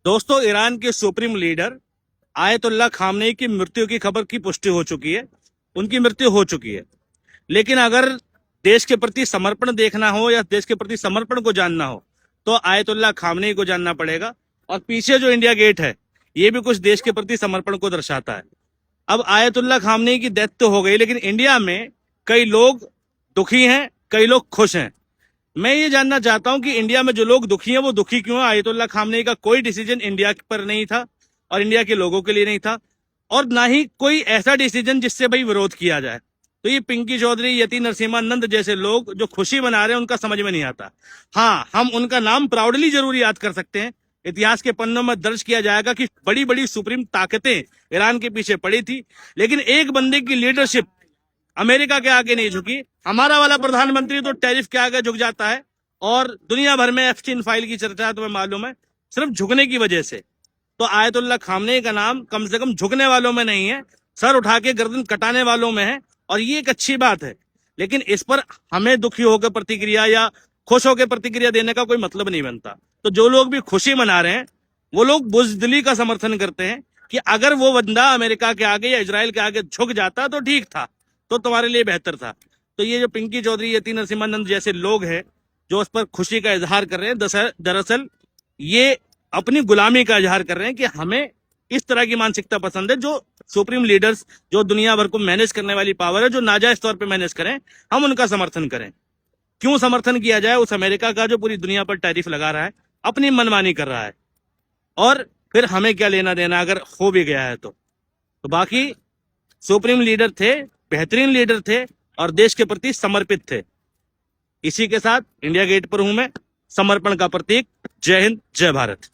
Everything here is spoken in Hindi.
दोस्तों, ईरान के सुप्रीम लीडर आयतुल्लाह खामनेई की मृत्यु की खबर की पुष्टि हो चुकी है। उनकी मृत्यु हो चुकी है। लेकिन अगर देश के प्रति समर्पण देखना हो या देश के प्रति समर्पण को जानना हो तो आयतुल्लाह खामनेई को जानना पड़ेगा। और पीछे जो इंडिया गेट है ये भी कुछ देश के प्रति समर्पण को दर्शाता है। अब आयतुल्लाह खामनेई की डेथ तो हो गई, लेकिन इंडिया में कई लोग दुखी हैं, कई लोग खुश हैं। मैं ये जानना चाहता हूं कि इंडिया में जो लोग दुखी हैं वो दुखी क्यों है। आयतुल्लाह खामनेई का कोई डिसीजन इंडिया पर नहीं था और इंडिया के लोगों के लिए नहीं था, और ना ही कोई ऐसा डिसीजन जिससे भाई विरोध किया जाए। तो ये पिंकी चौधरी, यति नरसिम्हानंद जैसे लोग जो खुशी मना रहे हैं उनका समझ में नहीं आता। हाँ, हम उनका नाम प्राउडली जरूर याद कर सकते हैं। इतिहास के पन्नों में दर्ज किया जाएगा कि बड़ी बड़ी सुप्रीम ताकतें ईरान के पीछे पड़ी थी, लेकिन एक बंदे की लीडरशिप अमेरिका के आगे नहीं झुकी। हमारा वाला प्रधानमंत्री तो टैरिफ के आगे झुक जाता है, और दुनिया भर में एप्स्टीन फाइल की चर्चा तुम्हें मालूम है, सिर्फ झुकने की वजह से। तो आयतुल्लाह खामनेई का नाम कम से कम झुकने वालों में नहीं है, सर उठा के गर्दन कटाने वालों में है, और ये एक अच्छी बात है। लेकिन इस पर हमें दुखी होकर प्रतिक्रिया या खुश होकर प्रतिक्रिया देने का कोई मतलब नहीं बनता। तो जो लोग भी खुशी मना रहे हैं वो लोग बुज़दिली का समर्थन करते हैं कि अगर वो बंदा अमेरिका के आगे या इजराइल के आगे झुक जाता तो ठीक था, तो तुम्हारे लिए बेहतर था। तो ये जो पिंकी चौधरी, यति नरसिम्हानंद जैसे लोग हैं जो उस पर खुशी का इजहार कर रहे हैं, दरअसल ये अपनी गुलामी का इजहार कर रहे हैं कि हमें इस तरह की मानसिकता पसंद है। जो सुप्रीम लीडर्स, जो दुनिया भर को मैनेज करने वाली पावर है, जो नाजायज तौर पे मैनेज करें, हम उनका समर्थन करें। क्यों समर्थन किया जाए उस अमेरिका का जो पूरी दुनिया पर टैरिफ लगा रहा है, अपनी मनमानी कर रहा है, और फिर हमें क्या लेना देना अगर हो भी गया है तो बाकी सुप्रीम लीडर थे, बेहतरीन लीडर थे और देश के प्रति समर्पित थे। इसी के साथ इंडिया गेट पर हूं मैं, समर्पण का प्रतीक। जय हिंद, जय भारत।